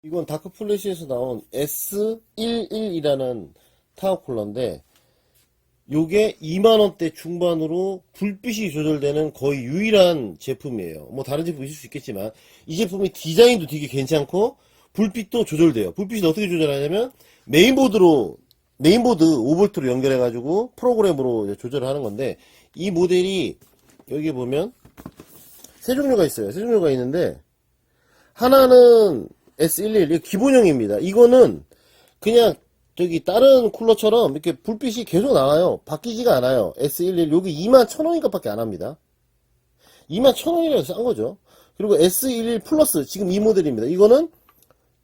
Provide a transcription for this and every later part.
이건 다크플래시에서 나온 S11이라는 타워 쿨러인데 요게 2만원대 중반으로 불빛이 조절되는 거의 유일한 제품이에요. 뭐 다른 제품 있을 수 있겠지만 이 제품이 디자인도 되게 괜찮고 불빛도 조절돼요. 불빛을 어떻게 조절하냐면 메인보드 5V로 연결해가지고 프로그램으로 조절을 하는 건데 이 모델이 여기 보면 세 종류가 있어요. 세 종류가 있는데 하나는 S11 이거 기본형입니다. 이거는 그냥 저기 다른 쿨러처럼 이렇게 불빛이 계속 나와요. 바뀌지가 않아요. S11 여기 21,000원인가 밖에 안 합니다. 21,000원이라서 싼 거죠. 그리고 S11 플러스 지금 이 모델입니다. 이거는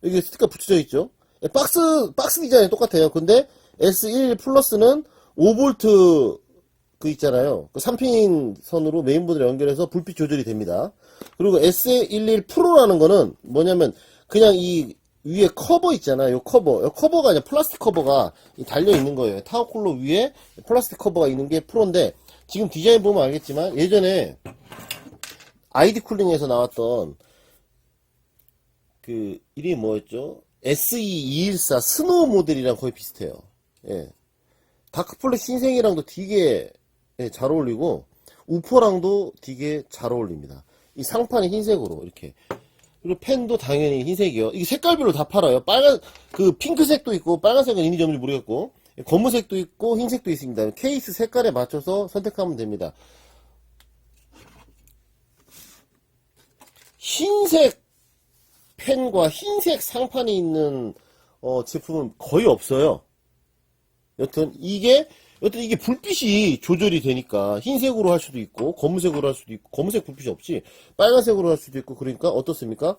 여기 스티커 붙여져 있죠. 박스 디자인이 똑같아요. 근데 S11 플러스는 5V 그 있잖아요. 그 3핀 선으로 메인보드를 연결해서 불빛 조절이 됩니다. 그리고 S11 프로라는 거는 뭐냐면 그냥 이 위에 커버 있잖아요. 요 커버가 아니라 플라스틱 커버가 달려 있는 거예요. 타워 쿨러 위에 플라스틱 커버가 있는 게 프로인데 지금 디자인 보면 알겠지만 예전에 아이디 쿨링에서 나왔던 그 이름이 뭐였죠? SE214 스노우 모델이랑 거의 비슷해요. 예. 다크플래시 흰색이랑도 되게 잘 어울리고 우퍼랑도 되게 잘 어울립니다. 이 상판이 흰색으로 이렇게 그리고 펜도 당연히 흰색이요. 이게 색깔별로 다 팔아요. 그 핑크색도 있고 빨간색은 있는지 없는지 모르겠고 검은색도 있고 흰색도 있습니다. 케이스 색깔에 맞춰서 선택하면 됩니다. 흰색 펜과 흰색 상판이 있는 제품은 거의 없어요. 여튼 이게 불빛이 조절이 되니까 흰색으로 할 수도 있고 검은색으로 할 수도 있고 검은색 불빛이 없지 빨간색으로 할 수도 있고 그러니까 어떻습니까?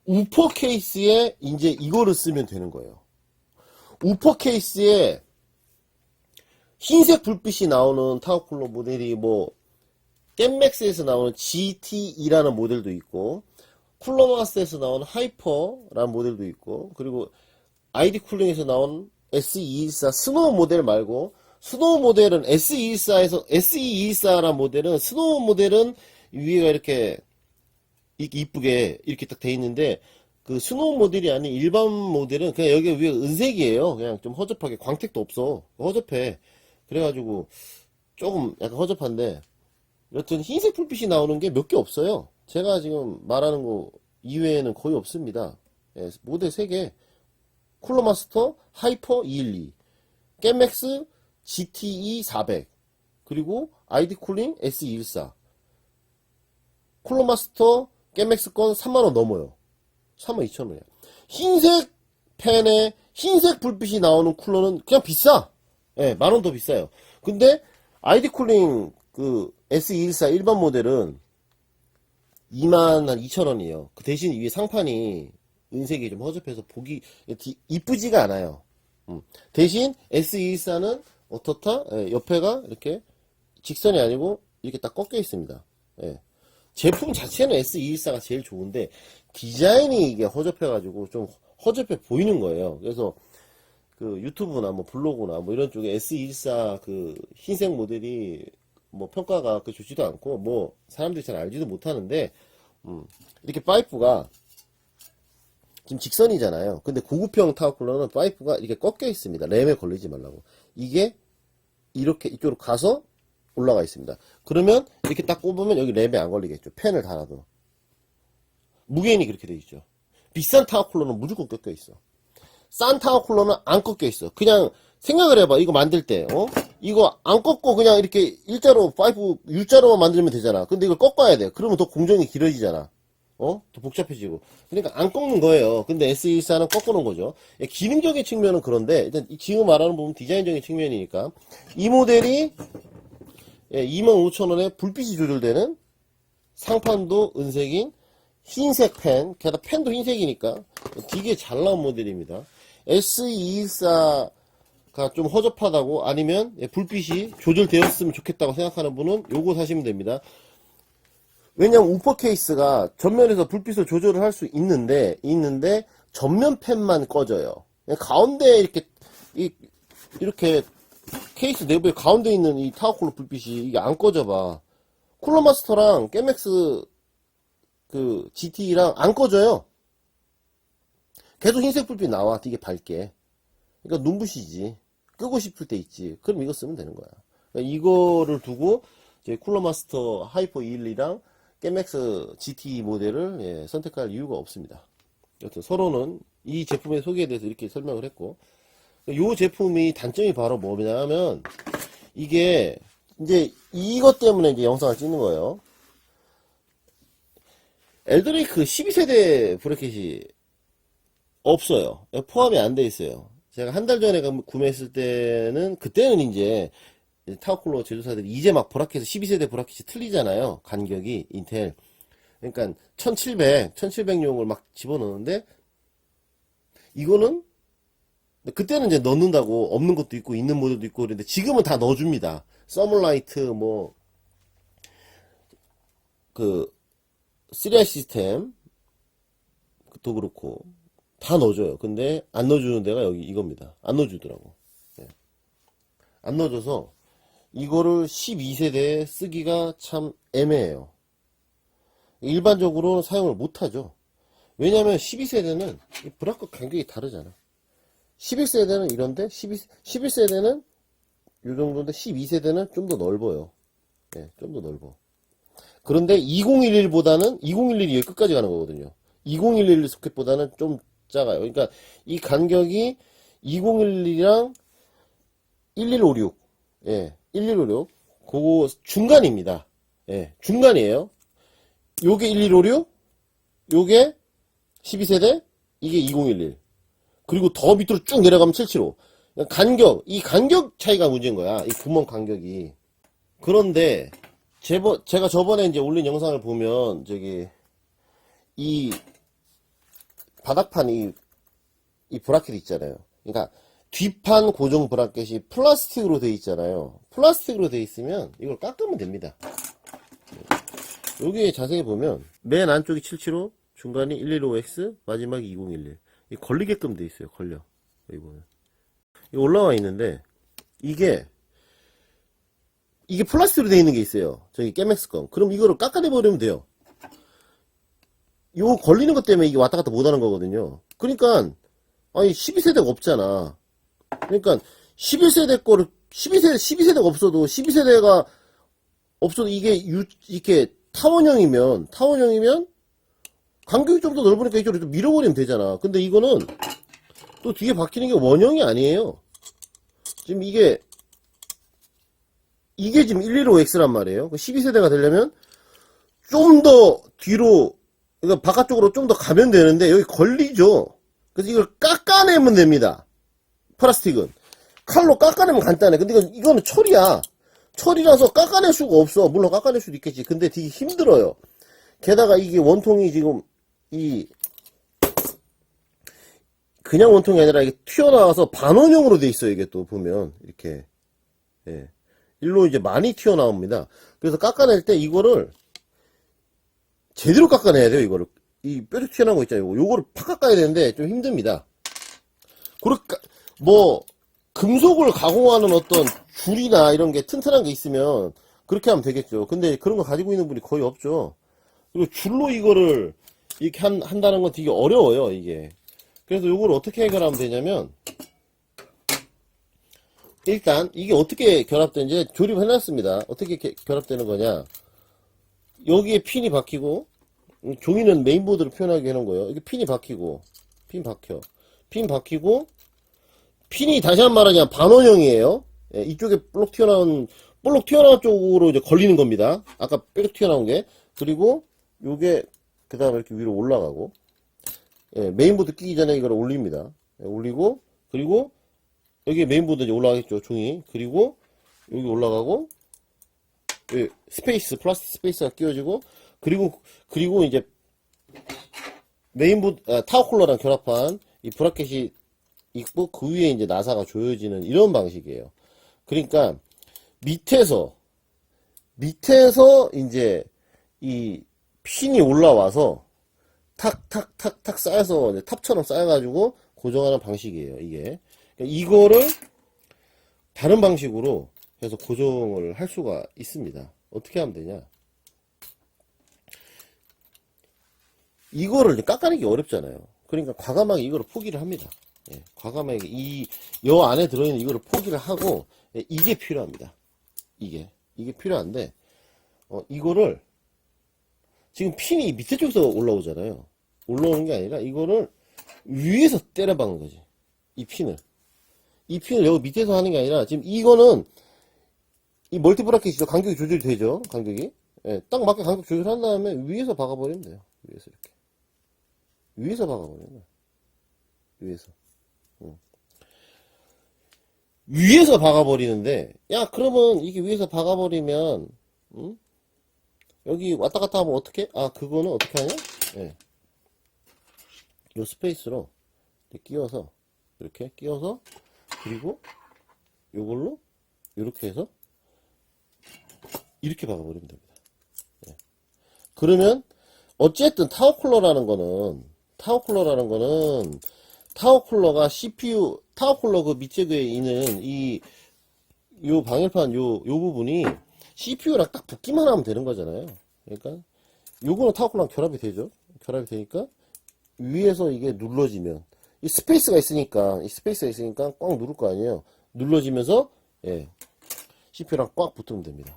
우퍼 케이스에 이제 이거를 쓰면 되는 거예요. 우퍼 케이스에 흰색 불빛이 나오는 타워쿨러 모델이 뭐 겜맥스에서 나오는 GT2라는 모델도 있고 쿨러마스에서 나오는 하이퍼라는 모델도 있고 그리고 아이디 쿨링에서 나온 SE214 스노우 모델 말고 스노우 모델은 SE214라는 모델은 스노우 모델은 위에가 이렇게 이쁘게 이렇게 딱 돼 있는데 그 스노우 모델이 아닌 일반 모델은 그냥 여기 위에 은색이에요. 그냥 좀 허접하게 광택도 없어. 허접해. 그래가지고 조금 약간 허접한데 여튼 흰색 불빛이 나오는 게 몇 개 없어요. 제가 지금 말하는 거 이외에는 거의 없습니다. 예, 모델 3개 쿨러마스터 하이퍼 212 겜맥스 GTE 400 그리고 아이디 쿨링 S214 쿨러마스터 겜맥스 건 3만원 넘어요. 32,000원이야. 흰색 펜에 흰색 불빛이 나오는 쿨러는 그냥 비싸. 예, 만원 더 비싸요. 근데 아이디 쿨링 그 S214 일반 모델은 22,000원이에요. 그 대신 위에 상판이 은색이 좀 허접해서 보기 이쁘지가 않아요. 대신 S214는 어떻다? 예, 옆에가 이렇게 직선이 아니고 이렇게 딱 꺾여 있습니다. 예. 제품 자체는 S214가 제일 좋은데 디자인이 이게 허접해가지고 좀 허접해 보이는 거예요. 그래서 그 유튜브나 뭐 블로그나 뭐 이런 쪽에 S214 그 흰색 모델이 뭐 평가가 그 좋지도 않고 뭐 사람들이 잘 알지도 못하는데 이렇게 파이프가 지금 직선이잖아요. 근데 고급형 타워쿨러는 파이프가 이렇게 꺾여 있습니다. 램에 걸리지 말라고. 이게 이렇게 이쪽으로 가서 올라가 있습니다. 그러면 이렇게 딱 꼽으면 여기 램에 안 걸리겠죠. 펜을 달아도. 무게인이 그렇게 돼 있죠. 비싼 타워쿨러는 무조건 꺾여 있어. 싼 타워쿨러는 안 꺾여 있어. 그냥 생각을 해봐. 이거 만들 때, 이거 안 꺾고 그냥 이렇게 일자로 파이프 U자로만 만들면 되잖아. 근데 이걸 꺾어야 돼. 그러면 더 공정이 길어지잖아. 더 복잡해지고. 그러니까 안 꺾는 거예요. 근데 S24는 꺾어놓은 거죠. 예, 기능적인 측면은 그런데, 일단 지금 말하는 부분 디자인적인 측면이니까. 이 모델이 25,000원에 불빛이 조절되는 상판도 은색인 흰색 펜, 게다가 펜도 흰색이니까 되게 잘 나온 모델입니다. S214가 좀 허접하다고 아니면 불빛이 조절되었으면 좋겠다고 생각하는 분은 요거 사시면 됩니다. 왜냐면 우퍼 케이스가 전면에서 불빛을 조절을 할 수 있는데 전면 펜만 꺼져요. 가운데 이렇게 케이스 내부에 가운데 있는 이 타워쿨러 불빛이 이게 안 꺼져봐. 쿨러마스터랑 겜맥스 그 GT랑 안 꺼져요. 계속 흰색 불빛 나와. 되게 밝게. 그러니까 눈부시지. 끄고 싶을 때 있지. 그럼 이거 쓰면 되는 거야. 그러니까 이거를 두고 이제 쿨러마스터 하이퍼 212랑 깨맥스 GT 모델을 예, 선택할 이유가 없습니다. 여튼 서로는 이 제품의 소개에 대해서 이렇게 설명을 했고, 이 제품이 단점이 바로 뭐냐면 이게 이제 이것 때문에 이제 영상을 찍는 거예요. 엘드레이크 12세대 브래켓이 없어요. 포함이 안 돼 있어요. 제가 한 달 전에 구매했을 때는, 그때는 이제 타워쿨러 제조사들이 이제 막 브라켓 12세대 브라켓이 틀리잖아요. 간격이 인텔. 그러니까 1700용을 막 집어넣는데, 이거는 그때는 이제 넣는다고 없는 것도 있고 있는 모델도 있고 그런데 지금은 다 넣어줍니다. 서멀라이트 뭐 그 시리얼 시스템도 그렇고 다 넣어줘요. 근데 안 넣어주는 데가 여기 이겁니다. 안 넣어주더라고. 예. 안 넣어줘서 이거를 12세대에 쓰기가 참 애매해요. 일반적으로 사용을 못하죠. 왜냐면 12세대는 브라켓 간격이 다르잖아. 11세대는 이런데 11세대는 이 정도인데 12세대는 좀 더 넓어요. 예, 좀 더 넓어. 그런데 2011보다는 2011이 여기 끝까지 가는 거거든요. 2011 소켓보다는 좀 작아요. 그러니까 이 간격이 2011이랑 1156, 예, 1156, 그거 중간입니다. 예, 중간이에요. 요게 1156, 요게 12세대, 이게 2011. 그리고 더 밑으로 쭉 내려가면 775. 간격, 이 간격 차이가 문제인 거야. 이 구멍 간격이. 그런데, 제가 저번에 이제 올린 영상을 보면, 이 바닥판 이 브라켓 있잖아요. 그러니까, 뒷판 고정 브라켓이 플라스틱으로 돼 있잖아요. 플라스틱으로 돼 있으면, 이걸 깎으면 됩니다. 여기에 자세히 보면, 맨 안쪽이 775, 중간이 115X, 마지막이 2011. 걸리게끔 돼 있어요. 걸려. 여기 보면. 이거 올라와 있는데, 이게 플라스틱으로 돼 있는 게 있어요. 저기 깨맥스 건. 그럼 이거를 깎아내버리면 돼요. 요 걸리는 것 때문에 이게 왔다 갔다 못 하는 거거든요. 그러니까, 아니, 12세대가 없잖아. 그러니까, 11세대 거를, 12세대가 없어도, 12세대가 없어도 이게 이렇게 타원형이면, 간격이 좀 더 넓으니까 이쪽으로 좀 밀어버리면 되잖아. 근데 이거는 또 뒤에 박히는 게 원형이 아니에요. 지금 이게 지금 115X란 말이에요. 12세대가 되려면 좀 더 뒤로, 그러니까 바깥쪽으로 좀 더 가면 되는데 여기 걸리죠. 그래서 이걸 깎아내면 됩니다. 플라스틱은. 칼로 깎아내면 간단해. 근데 이거는 철이야. 철이라서 깎아낼 수가 없어. 물론 깎아낼 수도 있겠지. 근데 되게 힘들어요. 게다가 이게 원통이 지금 그냥 원통이 아니라 이게 튀어나와서 반원형으로 돼 있어요. 이게 또 보면 이렇게, 예, 일로 이제 많이 튀어나옵니다. 그래서 깎아낼 때 이거를 제대로 깎아내야 돼요. 이거를, 이 뾰족 튀어나온 거 있잖아요. 요거를 팍 깎아야 되는데 좀 힘듭니다. 그러니까 뭐 금속을 가공하는 어떤 줄이나 이런 게 튼튼한 게 있으면 그렇게 하면 되겠죠. 근데 그런 거 가지고 있는 분이 거의 없죠. 그리고 줄로 이거를 이렇게 한다는 건 되게 어려워요, 이게. 그래서 이걸 어떻게 해결하면 되냐면, 일단, 이게 어떻게 결합되는지 조립해놨습니다. 어떻게 결합되는 거냐. 여기에 핀이 박히고, 종이는 메인보드를 표현하게 해놓은 거예요. 이게 핀이 박히고, 핀 박히고, 핀이 다시 한 번 말하자면 반원형이에요. 예, 이쪽에 볼록 튀어나온 쪽으로 이제 걸리는 겁니다. 아까 뾰족 튀어나온 게. 그리고, 요게 그 다음에 이렇게 위로 올라가고, 예, 메인보드 끼기 전에 이걸 올립니다. 예, 올리고, 그리고 여기 메인보드 이제 올라가겠죠, 종이. 그리고 여기 올라가고, 예, 플라스틱 스페이스가 끼워지고, 그리고 이제 메인보드, 타워쿨러랑 결합한 이 브라켓이 있고, 그 위에 이제 나사가 조여지는 이런 방식이에요. 그러니까 밑에서 이제 이 핀이 올라와서 탁탁탁탁 쌓여서 탑처럼 쌓여가지고 고정하는 방식이에요. 이게. 그러니까 이거를 다른 방식으로 해서 고정을 할 수가 있습니다. 어떻게 하면 되냐? 이거를 깎아내기 어렵잖아요. 그러니까 과감하게 이거를 포기를 합니다. 예, 과감하게 여 안에 들어있는 이거를 포기를 하고, 예, 이게 필요합니다. 이게 필요한데, 이거를 지금 핀이 밑에 쪽에서 올라오잖아요. 올라오는 게 아니라 이거를 위에서 때려 박는 거지. 이 핀을 여기 밑에서 하는 게 아니라, 지금 이거는 이 멀티 브라켓이죠. 간격이 조절이 되죠. 간격이. 예, 딱 맞게 간격 조절한 다음에 위에서 박아버리면 돼요. 위에서 이렇게. 위에서 박아버리면 돼요. 위에서. 위에서 박아버리는데, 야, 그러면 이게 위에서 박아버리면, 여기 왔다 갔다 하면 어떻게? 아, 그거는 어떻게 하냐? 예. 요 스페이스로 끼워서, 이렇게 끼워서, 그리고 요걸로, 이렇게 해서, 이렇게 박아버리면 됩니다. 예. 그러면, 어쨌든 타워쿨러라는 거는, 타워쿨러가 CPU, 타워쿨러 그 밑에 에 있는 요 방열판 요 부분이 CPU랑 딱 붙기만 하면 되는 거잖아요. 그러니까 요거는 타워쿨러랑 결합이 되죠. 결합이 되니까 위에서 이게 눌러지면 이 스페이스가 있으니까 꽉 누를 거 아니에요. 눌러지면서 예, CPU랑 꽉 붙으면 됩니다.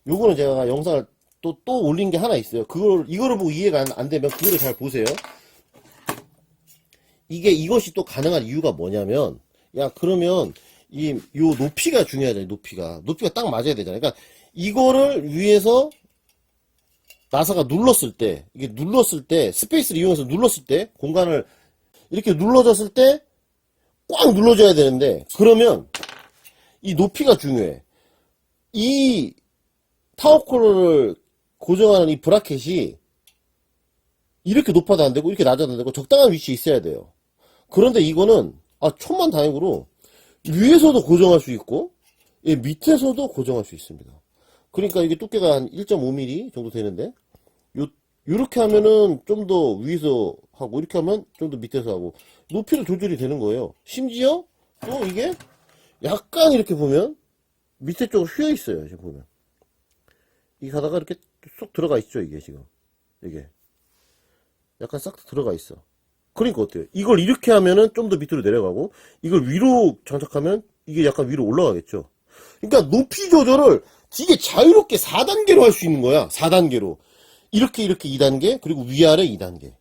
요거는 제가 영상을 또 올린 게 하나 있어요. 이거를 보고 이해가 안 되면 그거를 잘 보세요. 이것이 또 가능한 이유가 뭐냐면, 야, 그러면, 요 높이가 중요하잖아요, 높이가 딱 맞아야 되잖아요. 그러니까, 이거를 위해서, 나사가 눌렀을 때, 스페이스를 이용해서 눌렀을 때, 공간을, 이렇게 눌러졌을 때, 꽉 눌러줘야 되는데, 그러면, 이 높이가 중요해. 이 타워콜러를 고정하는 이 브라켓이, 이렇게 높아도 안 되고, 이렇게 낮아도 안 되고, 적당한 위치에 있어야 돼요. 그런데 이거는 천만다행으로 위에서도 고정할 수 있고 예, 밑에서도 고정할 수 있습니다. 그러니까 이게 두께가 한 1.5mm 정도 되는데 요렇게 하면은 좀 더 위에서 하고 이렇게 하면 좀 더 밑에서 하고 높이도 조절이 되는 거예요. 심지어 또 이게 약간 이렇게 보면 밑에 쪽으로 휘어 있어요. 지금 보면 이 가다가 이렇게 쏙 들어가 있죠. 이게 지금 이게 약간 싹 들어가 있어. 그러니까 어때요? 이걸 이렇게 하면은 좀 더 밑으로 내려가고 이걸 위로 장착하면 이게 약간 위로 올라가겠죠. 그러니까 높이 조절을 되게 자유롭게 4단계로 할 수 있는 거야. 4단계로. 이렇게 2단계 그리고 위아래 2단계.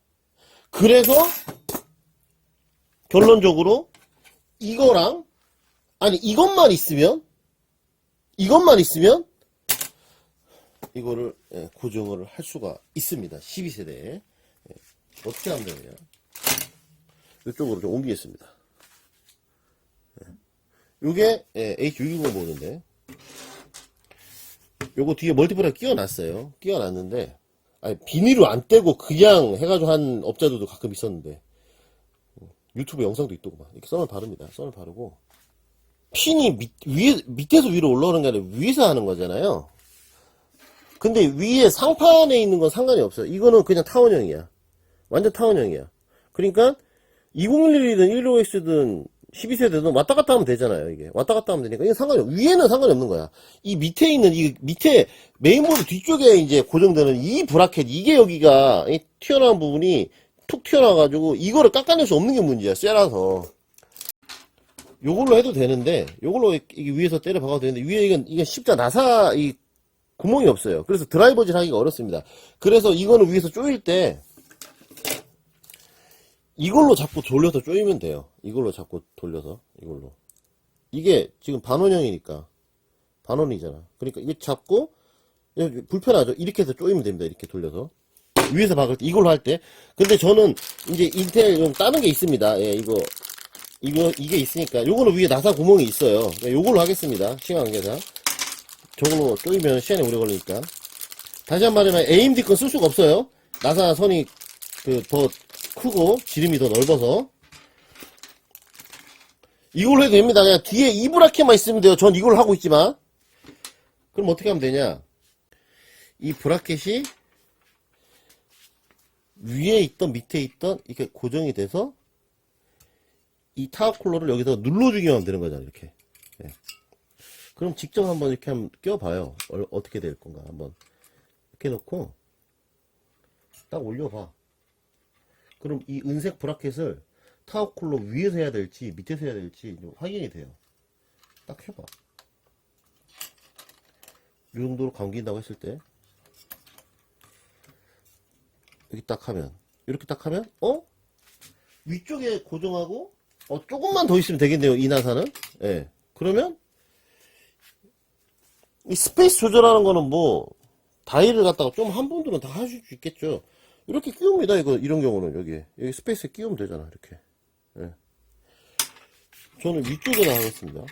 그래서 결론적으로 이것만 있으면 이거를 고정을 할 수가 있습니다. 12세대에. 어떻게 하면 되느냐. 이쪽으로 좀 옮기겠습니다. 요게 H620 모드인데 요거 뒤에 멀티플레이 끼워놨어요. 끼워놨는데 비닐로 안 떼고 그냥 해가지고 한 업자들도 가끔 있었는데 유튜브 영상도 있더구만. 이렇게 썬을 바릅니다. 썬을 바르고 핀이 밑에서 위로 올라오는 게 아니라 위에서 하는 거잖아요. 근데 위에 상판에 있는 건 상관이 없어요. 이거는 그냥 타원형이야. 완전 타원형이야. 그러니까 2011이든 1호X든 12세대든 왔다 갔다 하면 되잖아요. 이게 왔다 갔다 하면 되니까 이건 상관이 위에는 상관이 없는 거야. 이 밑에 있는 밑에 메인보드 뒤쪽에 이제 고정되는 이 브라켓 이게 여기가 튀어나온 부분이 툭 튀어나와가지고 이거를 깎아낼 수 없는 게 문제야. 쇠라서 요걸로 해도 되는데 요걸로 이게 위에서 때려 박아도 되는데 위에 이건 십자 나사 이 구멍이 없어요. 그래서 드라이버질 하기가 어렵습니다. 그래서 이거는 위에서 조일 때 이걸로 자꾸 돌려서 조이면 돼요. 이걸로 자꾸 돌려서 이걸로. 이게 지금 반원형이니까 반원이잖아. 그러니까 이게 잡고 불편하죠. 이렇게 해서 조이면 됩니다. 이렇게 돌려서 위에서 박을 때 이걸로 할 때. 근데 저는 이제 인텔 좀 다른 게 있습니다. 예, 이게 있으니까 요거는 위에 나사 구멍이 있어요. 요걸로 하겠습니다. 시간 관계상 저걸로 조이면 시간이 오래 걸리니까. 다시 한 말이면 AMD 건 쓸 수가 없어요. 나사 선이 더 크고 지름이 더 넓어서 이걸로 해도 됩니다. 그냥 뒤에 이 브라켓만 있으면 돼요. 전 이걸 하고 있지만. 그럼 어떻게 하면 되냐, 이 브라켓이 위에 있던 밑에 있던 이렇게 고정이 돼서 이 타워쿨러를 여기서 눌러주기만 하면 되는 거잖아요. 이렇게. 네. 그럼 직접 한번 이렇게 한번 껴봐요. 어떻게 될 건가 한번 이렇게 놓고 딱 올려봐. 그럼 이 은색 브라켓을 타워쿨러 위에서 해야 될지 밑에서 해야 될지 좀 확인이 돼요. 딱 해봐. 이 정도로 감긴다고 했을 때 여기 딱 하면, 이렇게 딱 하면 위쪽에 고정하고 조금만 더 있으면 되겠네요, 이 나사는. 예. 그러면 이 스페이스 조절하는 거는 뭐 다이를 갖다가 좀 한 분들은 다 하실 수 있겠죠. 이렇게 끼웁니다. 이런 경우는 여기 스페이스에 끼우면 되잖아, 이렇게. 예. 저는 위쪽에다 하겠습니다.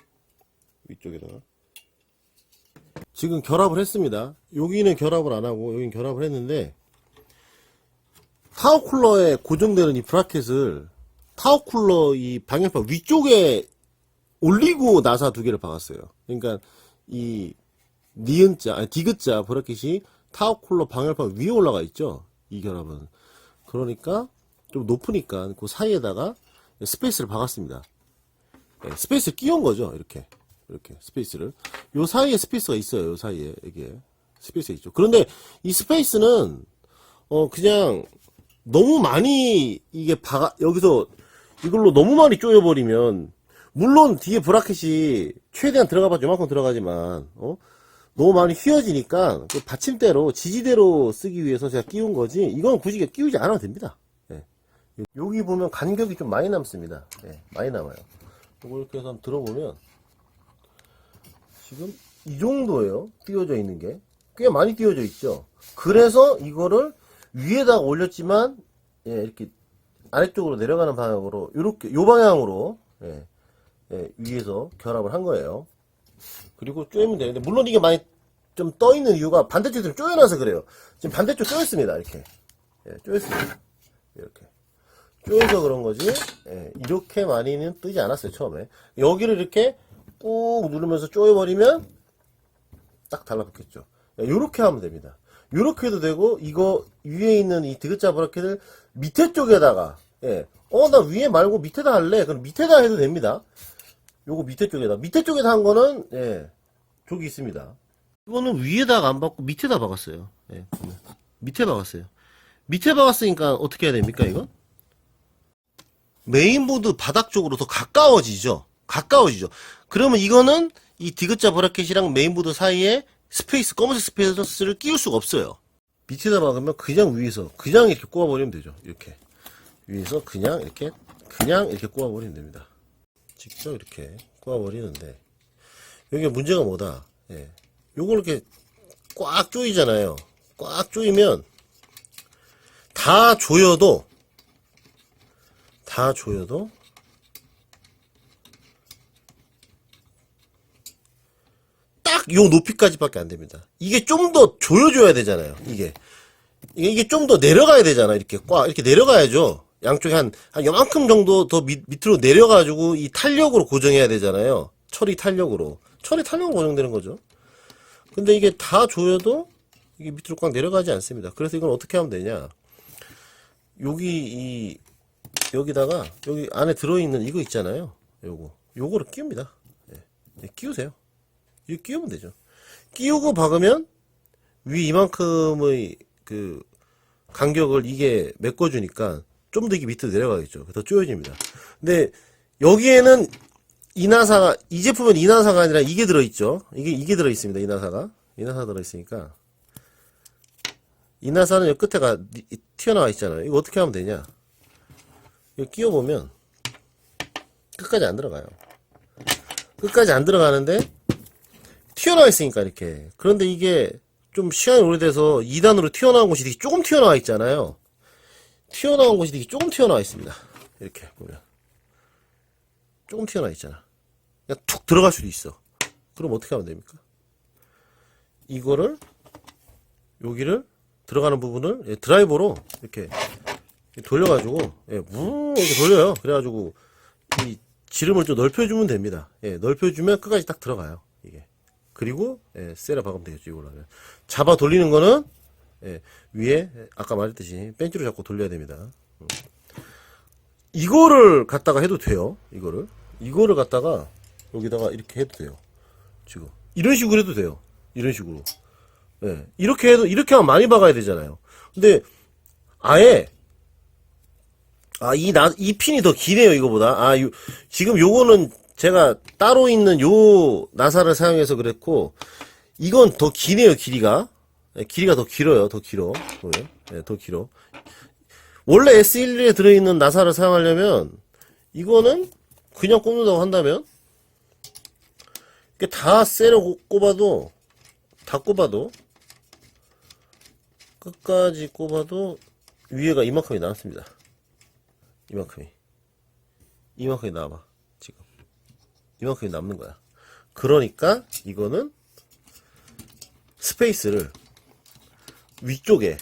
위쪽에다가. 지금 결합을 했습니다. 여기는 결합을 안 하고 여긴 결합을 했는데, 타워쿨러에 고정되는 이 브라켓을 타워쿨러 이 방열판 위쪽에 올리고 나사 두 개를 박았어요. 그러니까 이 디귿자 브라켓이 타워쿨러 방열판 위에 올라가 있죠. 이 결합은. 그러니까 좀 높으니까 그 사이에다가 스페이스를 박았습니다. 네, 스페이스를 끼운 거죠. 이렇게 스페이스를. 요 사이에 스페이스가 있어요. 요 사이에 이게 스페이스가 있죠. 그런데 이 스페이스는 그냥 너무 많이 이게 여기서 이걸로 너무 많이 조여버리면, 물론 뒤에 브라켓이 최대한 들어가봐도 요만큼 들어가지만 너무 많이 휘어지니까 그 받침대로 지지대로 쓰기 위해서 제가 끼운 거지, 이건 굳이 끼우지 않아도 됩니다. 예. 여기 보면 간격이 좀 많이 남습니다. 예, 많이 남아요. 이걸 이렇게 해서 한번 들어보면 지금 이 정도예요. 띄워져 있는 게 꽤 많이 띄워져 있죠. 그래서 이거를 위에다가 올렸지만, 예, 이렇게 아래쪽으로 내려가는 방향으로, 이렇게 요 방향으로, 예, 위에서 결합을 한 거예요. 그리고 쪼이면 되는데, 물론 이게 많이 좀 떠 있는 이유가 반대쪽이 좀 쪼여놔서 그래요. 지금 반대쪽 쪼였습니다. 이렇게. 예, 쪼였습니다. 이렇게 쪼여서 그런 거지. 예, 이렇게 많이는 뜨지 않았어요, 처음에. 여기를 이렇게 꾹 누르면서 쪼여버리면 딱 달라붙겠죠. 예, 요렇게 하면 됩니다. 요렇게 해도 되고, 이거 위에 있는 이 디귿자 브라켓을 밑에 쪽에다가, 예, 나 위에 말고 밑에다 할래. 그럼 밑에다 해도 됩니다. 요거 밑에 쪽에다 한 거는, 예, 저기 있습니다. 이거는 위에다가 안 박고 밑에다 박았어요. 예, 밑에 박았어요. 밑에 박았으니까 어떻게 해야 됩니까, 이건? 메인보드 바닥 쪽으로 더 가까워지죠. 그러면 이거는 이 디귿자 브라켓이랑 메인보드 사이에 검은색 스페이스를 끼울 수가 없어요. 밑에다 박으면 그냥 위에서 그냥 이렇게 꼽아버리면 되죠. 이렇게 위에서 그냥 이렇게 꼽아버리면 됩니다. 직접 이렇게 꼽아버리는데, 여기가 문제가 뭐다. 예. 요걸 이렇게 꽉 조이잖아요. 꽉 조이면 다 조여도 딱 요 높이까지밖에 안 됩니다. 이게 좀 더 조여줘야 되잖아요. 이게 좀 더 내려가야 되잖아. 이렇게 내려가야죠. 양쪽에 한 요만큼 정도 더 밑으로 내려가지고 이 탄력으로 고정해야 되잖아요. 처리 탄력으로 고정되는 거죠. 근데 이게 다 조여도 이게 밑으로 꽉 내려가지 않습니다. 그래서 이건 어떻게 하면 되냐. 여기다가 여기 안에 들어있는 이거 있잖아요. 요거를 끼웁니다. 예, 끼우세요. 이거 끼우면 되죠. 끼우고 박으면 위 이만큼의 그 간격을 이게 메꿔주니까 좀 더 이게 밑으로 내려가겠죠. 더 쪼여집니다. 근데 여기에는 이 제품은 이 나사가 아니라 이게 들어있죠. 이게 들어있습니다. 이 나사 들어있으니까. 이 나사는 여기 끝에가 튀어나와 있잖아요. 이거 어떻게 하면 되냐. 이거 끼워보면 끝까지 안 들어가요. 끝까지 안 들어가는데 튀어나와 있으니까 이렇게. 그런데 이게 좀 시간이 오래돼서 2단으로 튀어나온 곳이 되게 조금 튀어나와 있잖아요. 튀어나온 곳이 되게 조금 튀어나와 있습니다. 이렇게 보면 조금 튀어나와 있잖아. 그냥 툭 들어갈 수도 있어. 그럼 어떻게 하면 됩니까? 이거를 여기를 들어가는 부분을, 예, 드라이버로 이렇게 돌려가지고, 예, 이렇게 돌려요. 그래가지고 이 지름을 좀 넓혀주면 됩니다. 예, 넓혀주면 끝까지 딱 들어가요. 이게. 그리고, 예, 세라 박으면 되겠죠. 이걸로 하면. 잡아 돌리는 거는, 예, 위에 아까 말했듯이 벤치로 잡고 돌려야 됩니다. 이거를 갖다가 해도 돼요. 이거를 갖다가 여기다가 이렇게 해도 돼요. 지금 이런 식으로 해도 돼요. 이런 식으로. 예, 이렇게 하면 많이 박아야 되잖아요. 근데 아예 아, 이 핀이 더 기네요, 이거보다. 아, 지금 요거는 제가 따로 있는 요 나사를 사용해서 그랬고, 이건 더 기네요, 길이가. 예, 길이가 더 길어요, 더 길어. 보면. 예, 더 길어. 원래 S11에 들어있는 나사를 사용하려면, 이거는 그냥 꼽는다고 한다면, 이게 다 세로 꼽아도, 다 꼽아도, 끝까지 꼽아도, 위에가 이만큼이 남습니다. 이만큼이 남아, 지금. 이만큼이 남는 거야. 그러니까, 이거는, 스페이스를, 위쪽에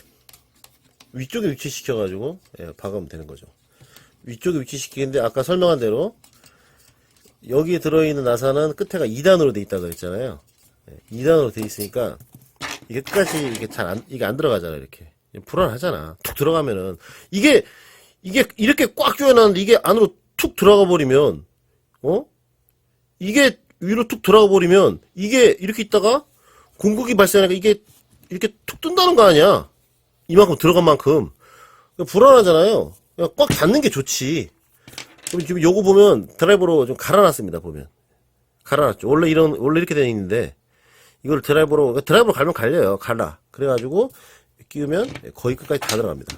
위치시켜가지고, 예, 박으면 되는 거죠. 위쪽에 위치시키는데, 아까 설명한 대로, 여기에 들어있는 나사는 끝에가 2단으로 돼 있다고 했잖아요. 예, 2단으로 돼 있으니까, 이게 끝까지, 이게 안 들어가잖아, 이렇게. 불안하잖아. 툭 들어가면은, 이게 이렇게 꽉 조여놨는데, 이게 안으로 툭 들어가 버리면, 이게 위로 툭 들어가 버리면, 이게 이렇게 있다가, 공극이 발생하니까 이게 이렇게 툭 뜬다는 거 아니야. 이만큼 들어간 만큼. 불안하잖아요. 그냥 꽉 닫는 게 좋지. 그럼 지금 요거 보면 드라이버로 좀 갈아놨습니다, 보면. 갈아놨죠. 원래 이렇게 되어 있는데, 이걸 드라이버로 갈면 갈려요. 갈라. 그래가지고, 끼우면 거의 끝까지 다 들어갑니다.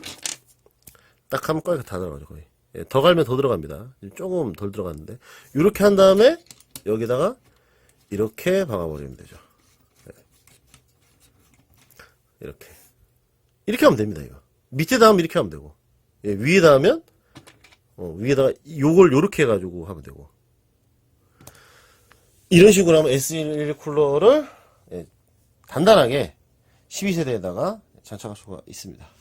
딱 하면 거의 다 들어가죠, 거의. 예, 더 갈면 더 들어갑니다. 조금 덜 들어갔는데. 이렇게 한 다음에, 여기다가, 이렇게 박아버리면 되죠. 이렇게. 이렇게 하면 됩니다, 이거. 밑에다 하면 이렇게 하면 되고. 예, 위에다 하면, 위에다가 요걸 요렇게 해가지고 하면 되고. 이런 식으로 하면 S11 쿨러를, 예, 단단하게 12세대에다가 장착할 수가 있습니다.